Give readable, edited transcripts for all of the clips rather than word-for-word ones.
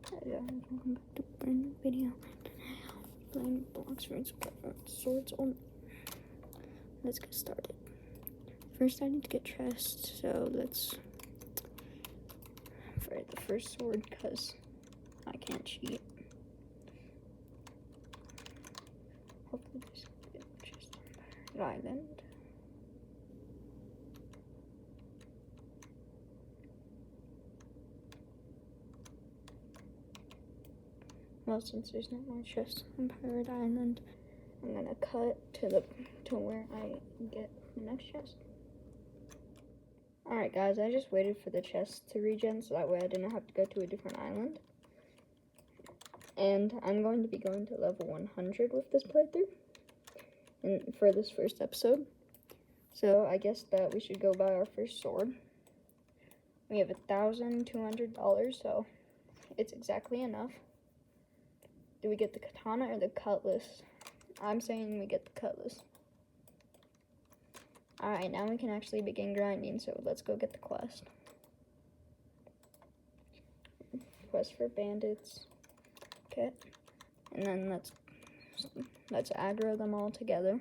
Welcome back to a brand new video. Playing blocks for swords only. Let's get started. First, I need to get chest, so let's fight the first sword because I can't cheat. Hopefully, there's a good chest on Pirate Island. Well, since there's not more chests on Pirate Island, I'm gonna cut to where I get the next chest. Alright guys, I just waited for the chest to regen so that way I didn't have to go to a different island. And I'm going to be going to level 100 with this playthrough and for this first episode. So I guess that we should go buy our first sword. We have $1,200, so it's exactly enough. Do we get the katana or the cutlass? I'm saying we get the cutlass. Alright, now we can actually begin grinding, so let's go get the quest. Quest for bandits. Okay. And then let's aggro them all together.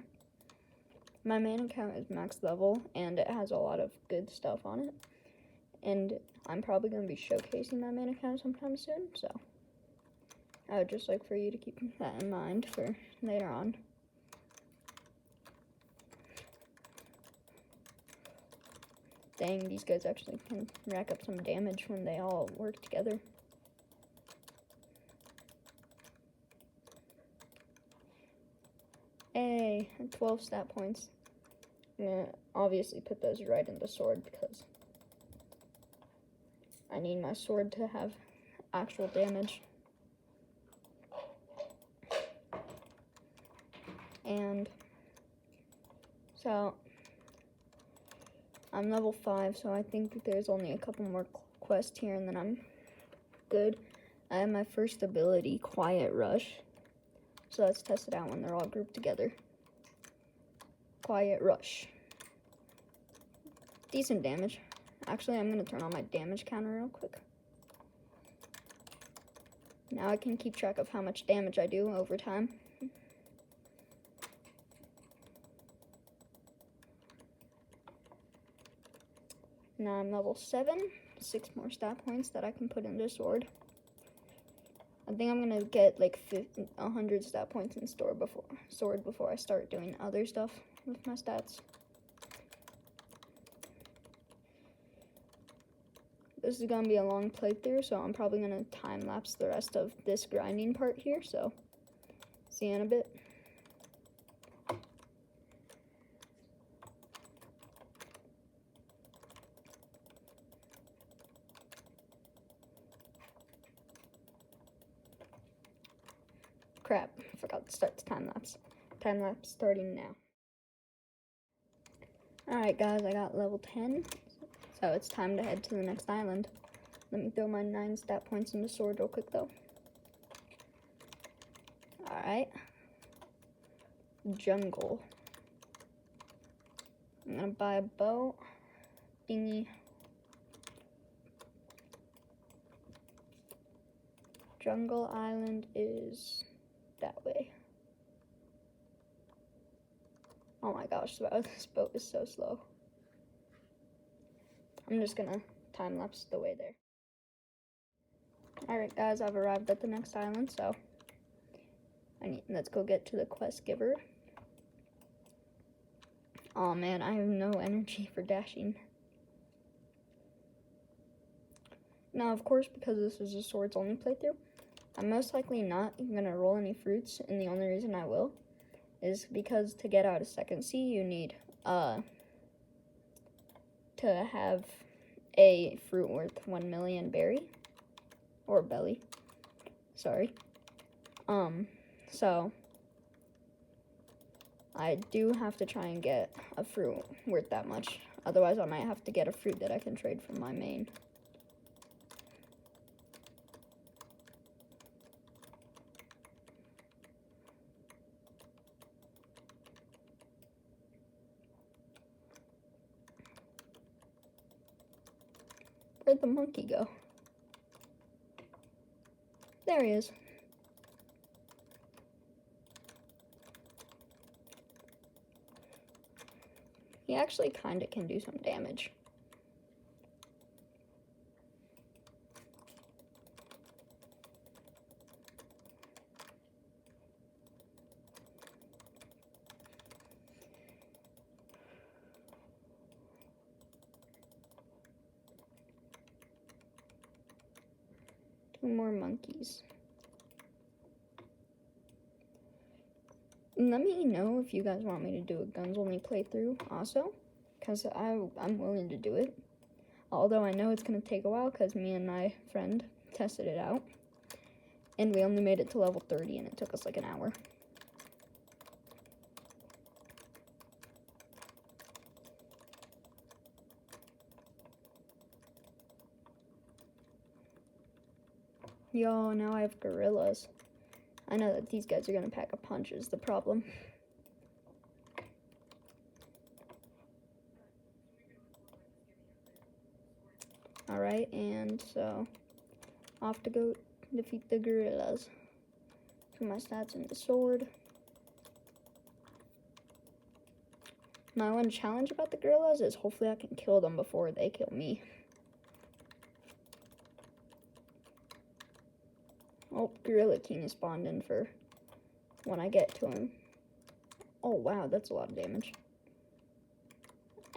My main account is max level, and it has a lot of good stuff on it. And I'm probably going to be showcasing my main account sometime soon, so I would just like for you to keep that in mind for later on. Dang, these guys actually can rack up some damage when they all work together. Hey, 12 stat points. I'm gonna obviously put those right in the sword because I need my sword to have actual damage. And so I'm level 5, so I think there's only a couple more quests here and then I'm good. I have my first ability, Quiet Rush. So let's test it out when they're all grouped together. Quiet Rush. Decent damage. Actually, I'm going to turn on my damage counter real quick. Now I can keep track of how much damage I do over time. Now I'm level 7, 6 more stat points that I can put in this sword. I think I'm gonna get like 100 stat points in sword before I start doing other stuff with my stats. This is gonna be a long playthrough, so I'm probably gonna time lapse the rest of this grinding part here, so see you in a bit. Crap, I forgot to start the time lapse. Time lapse starting now. Alright guys, I got level 10, so it's time to head to the next island. Let me throw my 9 stat points in the sword real quick though. Alright. Jungle. I'm gonna buy a bow, dinghy. Jungle Island is that way. Oh my gosh, this boat is so slow. I'm just gonna time lapse the way there. Alright guys, I've arrived at the next island, so let's go get to the quest giver. Oh man, I have no energy for dashing. Now of course, because this is a swords only playthrough, I'm most likely not gonna roll any fruits, and the only reason I will is because to get out of second sea, you need to have a fruit worth 1 million berry, or belly, sorry. So I do have to try and get a fruit worth that much, otherwise I might have to get a fruit that I can trade from my main. Where'd the monkey go? There he is. He actually kind of can do some damage. Two more monkeys. Let me know if you guys want me to do a guns only playthrough also, because I'm willing to do it. Although I know it's going to take a while because me and my friend tested it out. And we only made it to level 30 and it took us like an hour. Yo, now I have gorillas. I know that these guys are gonna pack a punch is the problem. Alright, and so off to go defeat the gorillas. Put my stats in the sword. My one challenge about the gorillas is hopefully I can kill them before they kill me. Oh, Gorilla King is spawned in for when I get to him. Oh, wow, that's a lot of damage.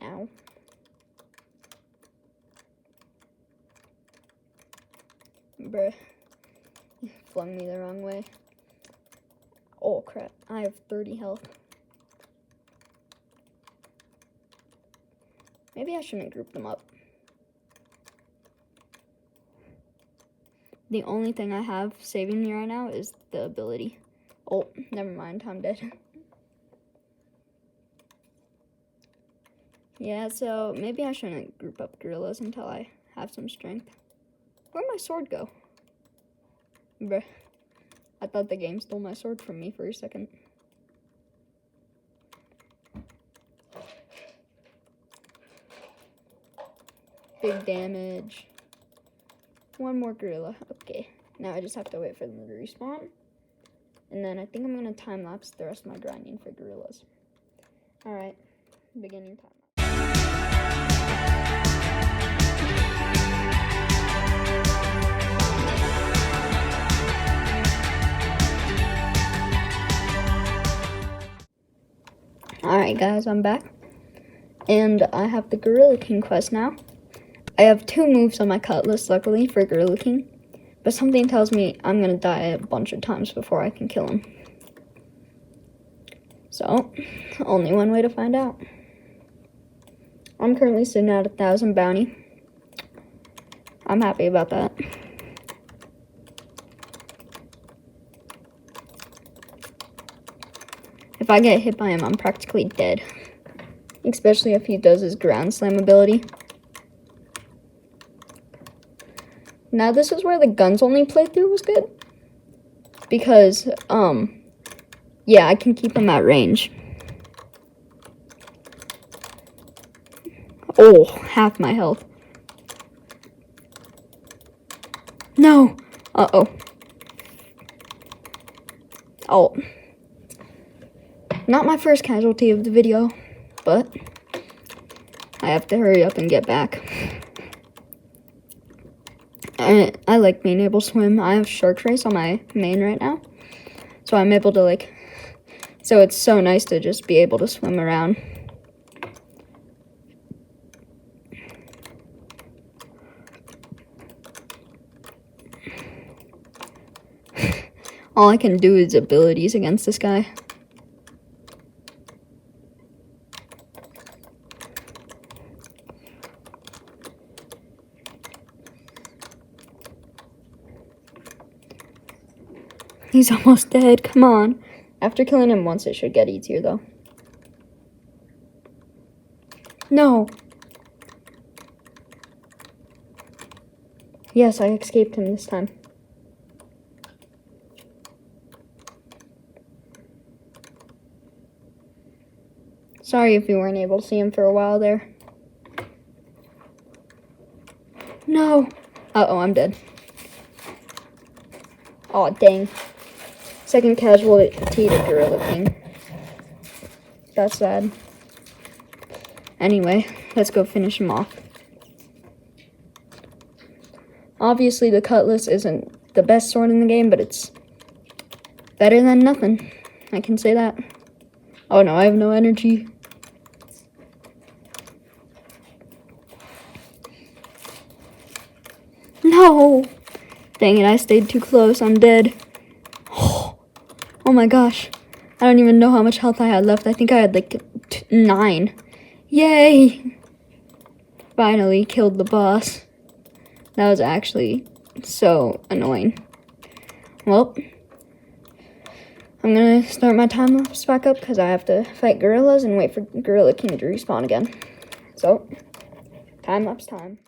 Ow. Bruh. You flung me the wrong way. Oh, crap. I have 30 health. Maybe I shouldn't group them up. The only thing I have saving me right now is the ability. Oh, never mind. I'm dead. Yeah, so maybe I shouldn't group up gorillas until I have some strength. Where'd my sword go? Bruh. I thought the game stole my sword from me for a second. Big damage. One more gorilla. Okay. Now I just have to wait for them to respawn. And then I think I'm going to time-lapse the rest of my grinding for gorillas. Alright. Beginning time. Alright guys, I'm back. And I have the Gorilla King quest now. I have 2 moves on my cutlass, luckily, for Gorilla King. But something tells me I'm going to die a bunch of times before I can kill him. So, only one way to find out. I'm currently sitting at 1,000 bounty. I'm happy about that. If I get hit by him, I'm practically dead. Especially if he does his ground slam ability. Now this is where the guns only playthrough was good. Because, yeah, I can keep him at range. Oh, half my health. No! Uh-oh. Oh. Not my first casualty of the video, but I have to hurry up and get back. I like being able to swim. I have Shark Race on my main right now, so I'm able to, like, so it's so nice to just be able to swim around. All I can do is abilities against this guy. He's almost dead, come on. After killing him once, it should get easier, though. No! Yes, I escaped him this time. Sorry if you weren't able to see him for a while there. No! Uh-oh, I'm dead. Aw, dang. Second casualty to Gorilla King. That's sad. Anyway, let's go finish him off. Obviously, the Cutlass isn't the best sword in the game, but it's better than nothing. I can say that. Oh no, I have no energy. No! Dang it, I stayed too close. I'm dead. Oh my gosh. I don't even know how much health I had left. I think I had like 9. Yay! Finally killed the boss. That was actually so annoying. Well, I'm gonna start my time lapse back up because I have to fight gorillas and wait for Gorilla King to respawn again. So, time lapse time.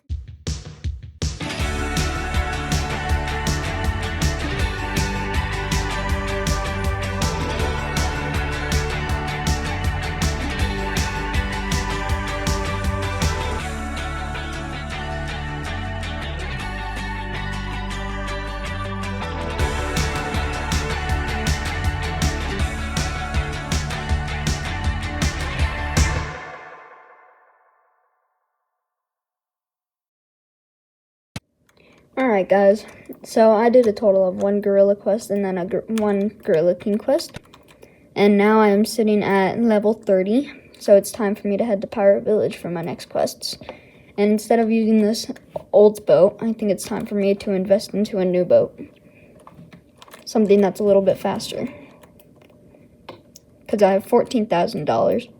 Alright guys, so I did a total of 1 Gorilla quest and then one Gorilla King quest. And now I am sitting at level 30, so it's time for me to head to Pirate Village for my next quests. And instead of using this old boat, I think it's time for me to invest into a new boat. Something that's a little bit faster. Because I have $14,000.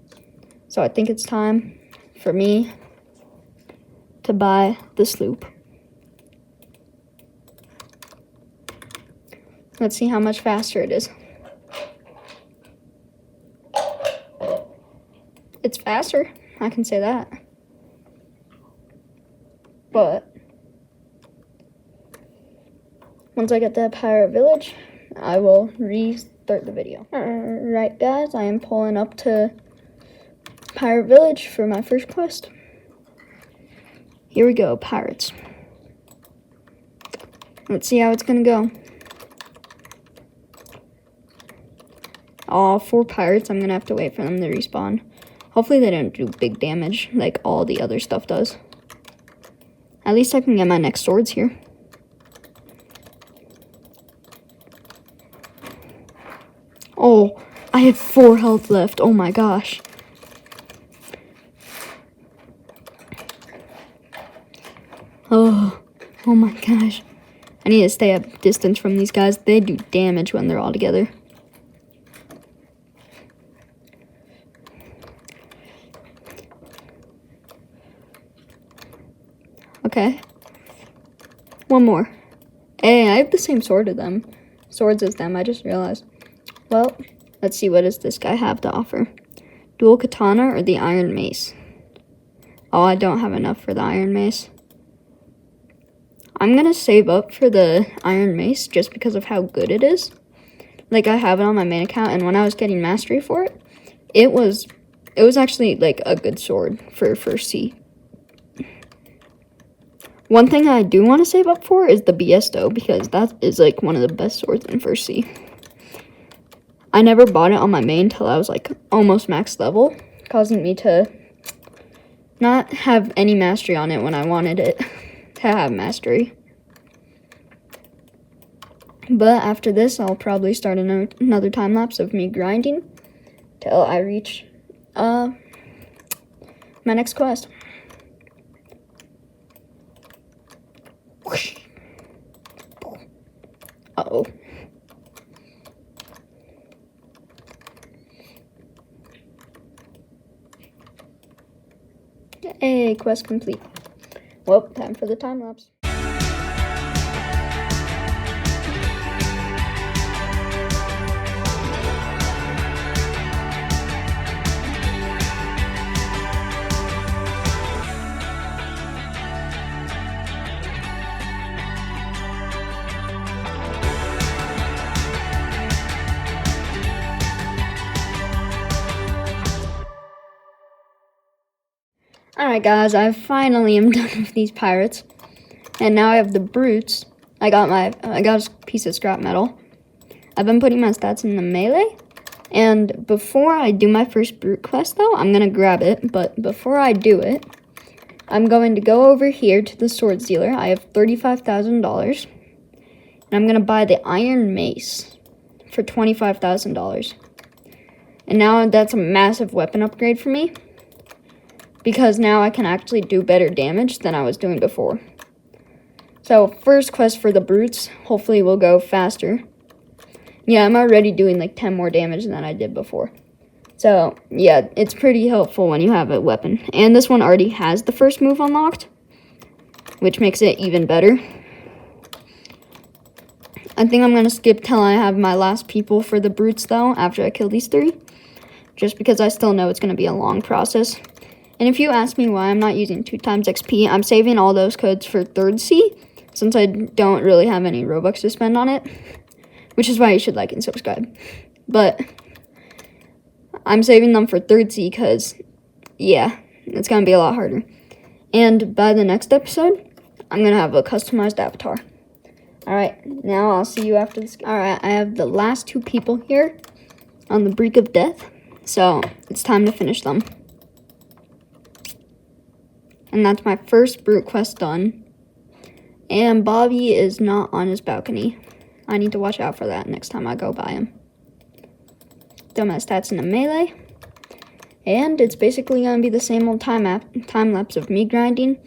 So I think it's time for me to buy the sloop. Let's see how much faster it is. It's faster, I can say that. But once I get to Pirate Village, I will restart the video. Alright guys, I am pulling up to Pirate Village for my first quest. Here we go, pirates. Let's see how it's gonna go. All 4 pirates, I'm gonna have to wait for them to respawn. Hopefully they don't do big damage like all the other stuff does. At least I can get my next swords here. Oh, I have 4 health left. Oh my gosh. Oh my gosh. I need to stay at distance from these guys. They do damage when they're all together. Okay. One more. Hey, I have the same swords as them, I just realized. Well, let's see, what does this guy have to offer? Dual katana or the iron mace? Oh, I don't have enough for the iron mace. I'm gonna save up for the iron mace just because of how good it is. Like, I have it on my main account, and when I was getting mastery for it, it was actually like a good sword for first C. One thing I do want to save up for is the Biesto, because that is like one of the best swords in first C. I never bought it on my main till I was like almost max level, causing me to not have any mastery on it when I wanted it to have mastery. But after this, I'll probably start another time lapse of me grinding till I reach my next quest. Uh-oh. Hey, quest complete. Well, time for the time lapse. Alright guys, I finally am done with these pirates. And now I have the brutes I got a piece of scrap metal. I've been putting my stats in the melee. And before I do my first brute quest, though, I'm going to grab it. But before I do it, I'm going to go over here to the sword dealer. I have $35,000. And I'm going to buy the iron mace for $25,000. And now that's a massive weapon upgrade for me, because now I can actually do better damage than I was doing before. So first quest for the brutes, hopefully will go faster. Yeah, I'm already doing like 10 more damage than I did before. So yeah, it's pretty helpful when you have a weapon. And this one already has the first move unlocked, which makes it even better. I think I'm going to skip till I have my last people for the brutes though, after I kill these 3. Just because I still know it's going to be a long process. And if you ask me why I'm not using 2 times XP, I'm saving all those codes for 3rd C, since I don't really have any Robux to spend on it. Which is why you should like and subscribe. But I'm saving them for 3rd C because, yeah, it's going to be a lot harder. And by the next episode, I'm going to have a customized avatar. Alright, now I'll see you after this. Alright, I have the last 2 people here on the brink of death. So, it's time to finish them. And that's my first brute quest done. And Bobby is not on his balcony. I need to watch out for that next time I go by him. Done my stats in the melee. And it's basically going to be the same old time lapse of me grinding.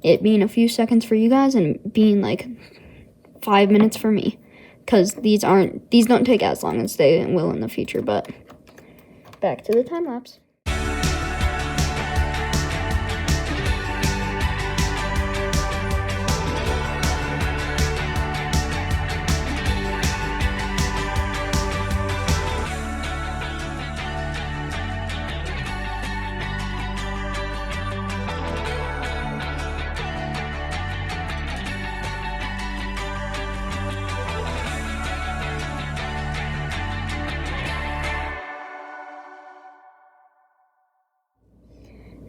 It being a few seconds for you guys and being like 5 minutes for me. Because these don't take as long as they will in the future. But back to the time lapse.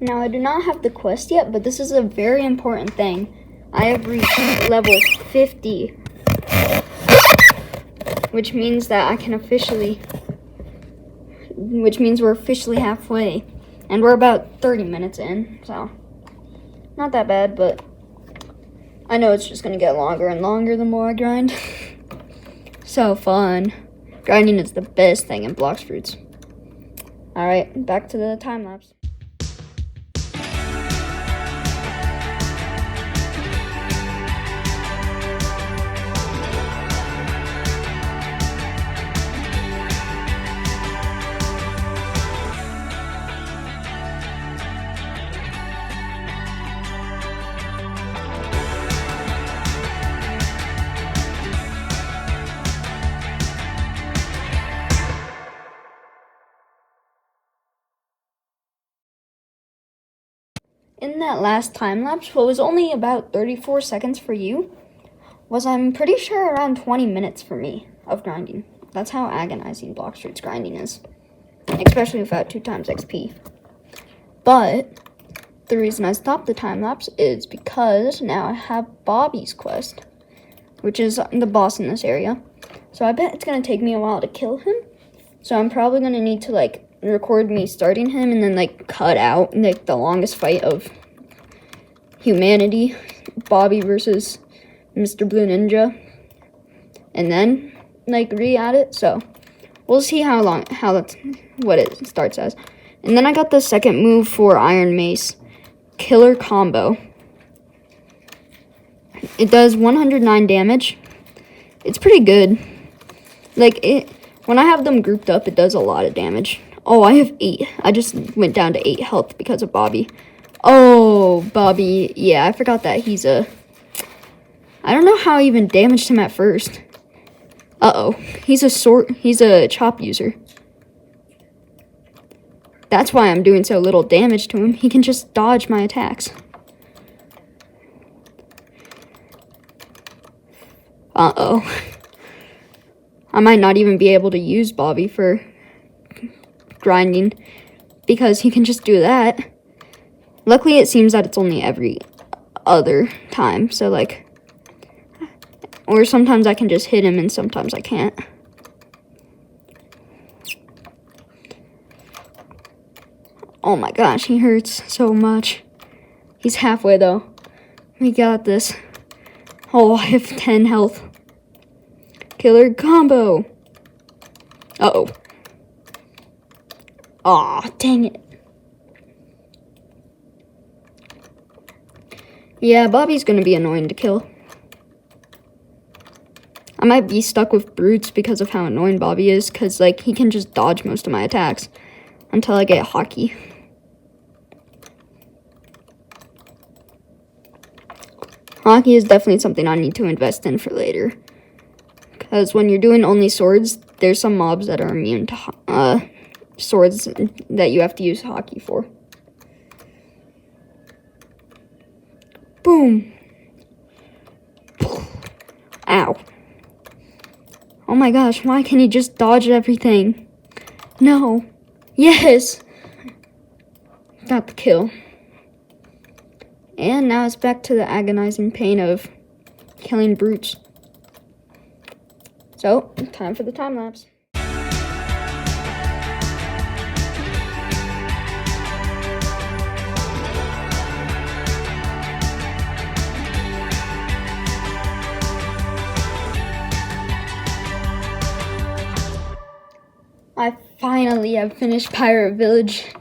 Now, I do not have the quest yet, but this is a very important thing. I have reached level 50, which means that I can which means we're officially halfway, and we're about 30 minutes in, so not that bad, but I know it's just going to get longer and longer the more I grind. So fun. Grinding is the best thing in Blox Fruits. Alright, back to the time lapse. In that last time lapse, what was only about 34 seconds for you, was I'm pretty sure around 20 minutes for me of grinding. That's how agonizing Blox Fruits grinding is, especially without 2 times XP. But the reason I stopped the time lapse is because now I have Bobby's quest, which is the boss in this area. So I bet it's going to take me a while to kill him. So I'm probably going to need to like record me starting him and then like cut out like the longest fight of humanity, Bobby versus Mr. Blue Ninja, and then like re-add it. So we'll see what it starts as. And then I got the second move for Iron Mace, Killer Combo. It does 109 damage. It's pretty good. When I have them grouped up, it does a lot of damage. Oh, I have 8. I just went down to 8 health because of Bobby. Oh, Bobby. Yeah, I forgot that he's I don't know how I even damaged him at first. Uh-oh. He's a chop user. That's why I'm doing so little damage to him. He can just dodge my attacks. Uh-oh. I might not even be able to use Bobby for grinding because he can just do that. Luckily, it seems that it's only every other time. So, like, Or sometimes I can just hit him and sometimes I can't. Oh my gosh, he hurts so much. He's halfway though. We got this. Oh, I have 10 health. Killer combo. Uh-oh. Aw, dang it. Yeah, Bobby's gonna be annoying to kill. I might be stuck with brutes because of how annoying Bobby is, because, like, he can just dodge most of my attacks until I get hockey. Hockey is definitely something I need to invest in for later. Because when you're doing only swords, there's some mobs that are immune to swords that you have to use hockey for. Boom. Ow. Oh my gosh, why can't he just dodge everything? No. Yes. Got the kill. And now it's back to the agonizing pain of killing brutes. So, time for the time lapse. I finally have finished Pirate Village.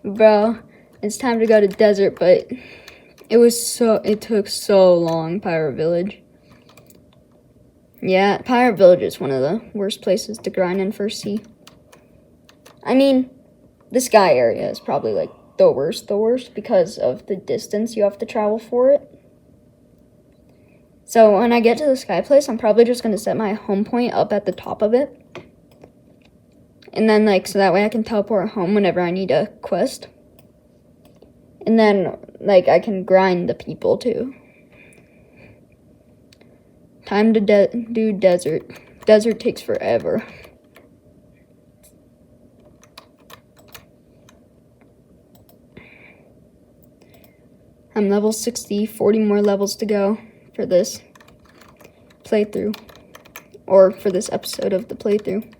Bro, it's time to go to desert, but it took so long, Pirate Village. Yeah, Pirate Village is one of the worst places to grind in for C. I mean, the sky area is probably like the worst because of the distance you have to travel for it. So when I get to the sky place, I'm probably just going to set my home point up at the top of it. And then, like, so that way I can teleport home whenever I need a quest. And then, like, I can grind the people, too. Time to do desert. Desert takes forever. I'm level 60, 40 more levels to go for this playthrough. Or for this episode of the playthrough.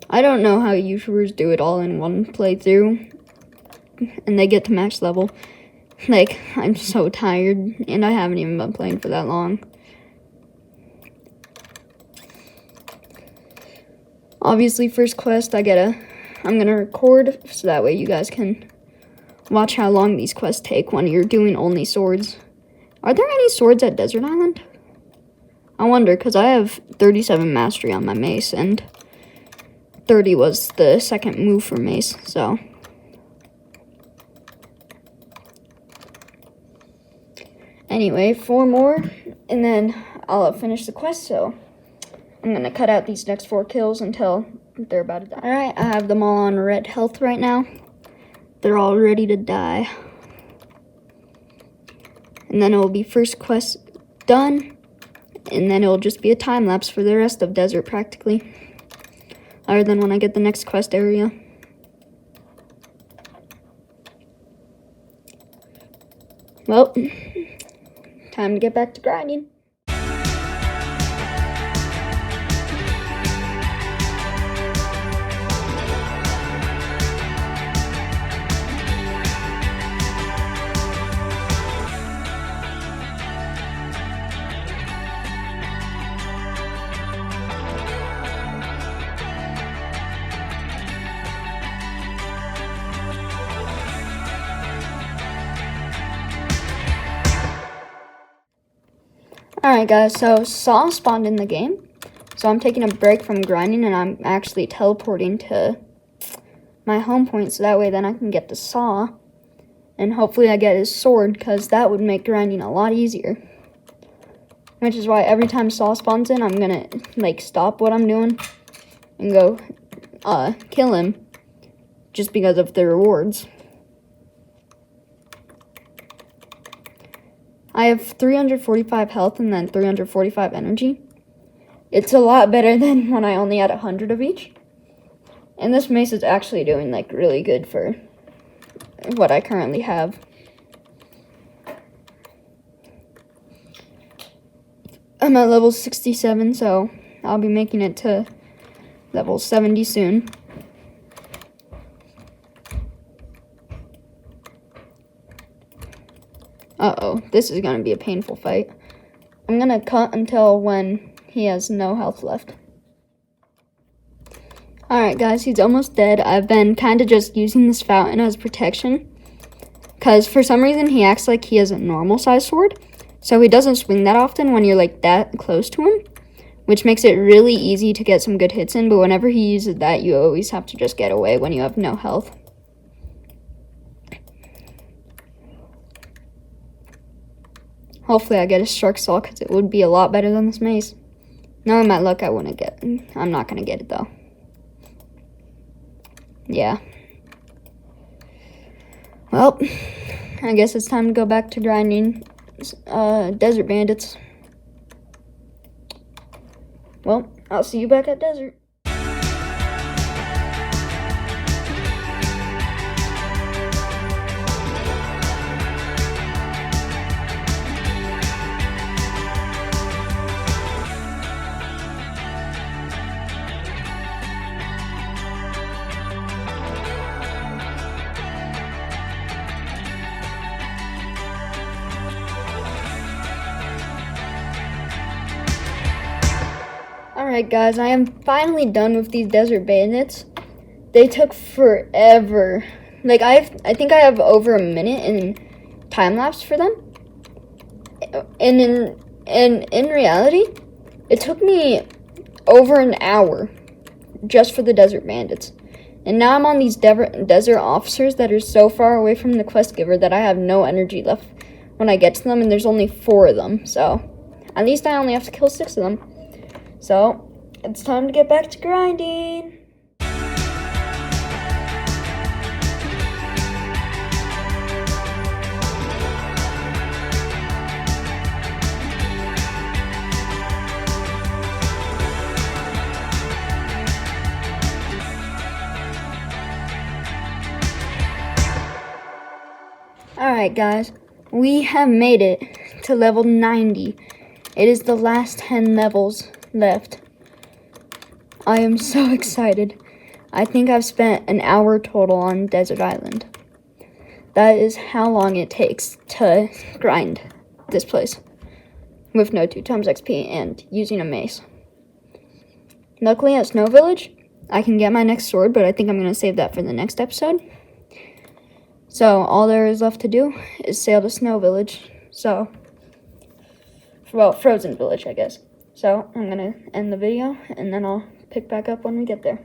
I don't know how YouTubers do it all in one playthrough and they get to max level. Like, I'm so tired and I haven't even been playing for that long. Obviously, first quest I'm gonna record so that way you guys can watch how long these quests take when you're doing only swords. Are there any swords at Desert Island? I wonder, because I have 37 mastery on my mace and 30 was the second move for mace, so. Anyway, 4 more, and then I'll finish the quest, so I'm going to cut out these next 4 kills until they're about to die. Alright, I have them all on red health right now. They're all ready to die. And then it will be first quest done, and then it will just be a time lapse for the rest of desert practically. Other than when I get the next quest area. Well, time to get back to grinding. Alright guys, so Saw spawned in the game. So I'm taking a break from grinding and I'm actually teleporting to my home point so that way then I can get the Saw. And hopefully I get his sword because that would make grinding a lot easier. Which is why every time Saw spawns in, I'm gonna like stop what I'm doing and go kill him just because of the rewards. I have 345 health and then 345 energy. It's a lot better than when I only had 100 of each. And this mace is actually doing like really good for what I currently have. I'm at level 67, so I'll be making it to level 70 soon. Uh-oh, this is going to be a painful fight. I'm going to cut until when he has no health left. Alright guys, he's almost dead. I've been kind of just using this fountain as protection, because for some reason he acts like he has a normal size sword. So he doesn't swing that often when you're like that close to him, which makes it really easy to get some good hits in. But whenever he uses that, you always have to just get away when you have no health. Hopefully I get a Shark Saw, because it would be a lot better than this mace. Knowing my luck, I'm not going to get it though. Yeah. Well, I guess it's time to go back to grinding Desert Bandits. Well, I'll see you back at Desert. Alright guys, I am finally done with these Desert Bandits. They took forever. Like I think I have over a minute in time lapse for them. And in reality, it took me over an hour just for the Desert Bandits. And now I'm on these desert officers that are so far away from the quest giver that I have no energy left when I get to them, and there's only 4 of them. So at least I only have to kill 6 of them. So, it's time to get back to grinding. Alright guys, we have made it to level 90. It is the last 10 levels left. I am so excited. I think I've spent an hour total on Desert Island. That is how long it takes to grind this place with no 2 times XP and using a mace. Luckily at Snow Village, I can get my next sword, but I think I'm going to save that for the next episode. So all there is left to do is sail to Snow Village. So, well, Frozen Village, I guess. So, I'm going to end the video, and then I'll pick back up when we get there.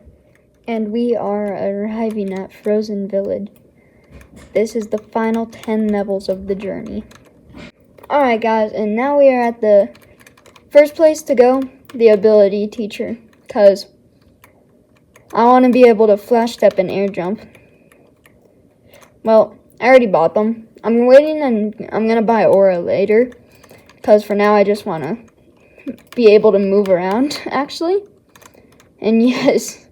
And we are arriving at Frozen Village. This is the final 10 levels of the journey. Alright guys, and now we are at the first place to go, the Ability Teacher. Because I want to be able to flash step and air jump. Well, I already bought them. I'm waiting, and I'm going to buy Aura later. Because for now, I just want to be able to move around, actually. And yes,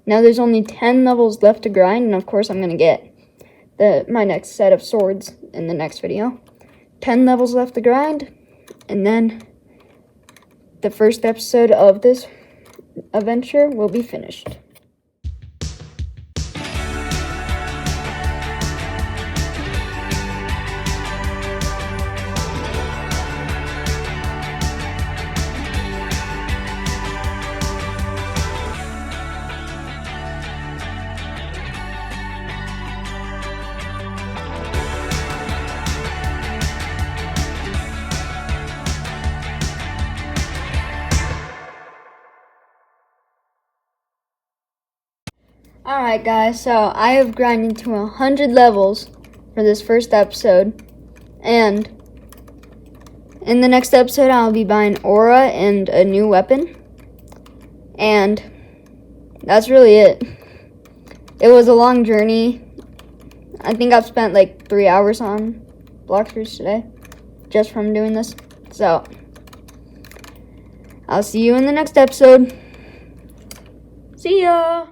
now there's only 10 levels left to grind, and of course I'm going to get my next set of swords in the next video. 10 levels left to grind, and then the first episode of this adventure will be finished. Alright guys, so I have grinded to 100 levels for this first episode, and in the next episode I'll be buying Aura and a new weapon, and that's really it. It was a long journey. I think I've spent like 3 hours on Bloxburg today, just from doing this, so I'll see you in the next episode. See ya!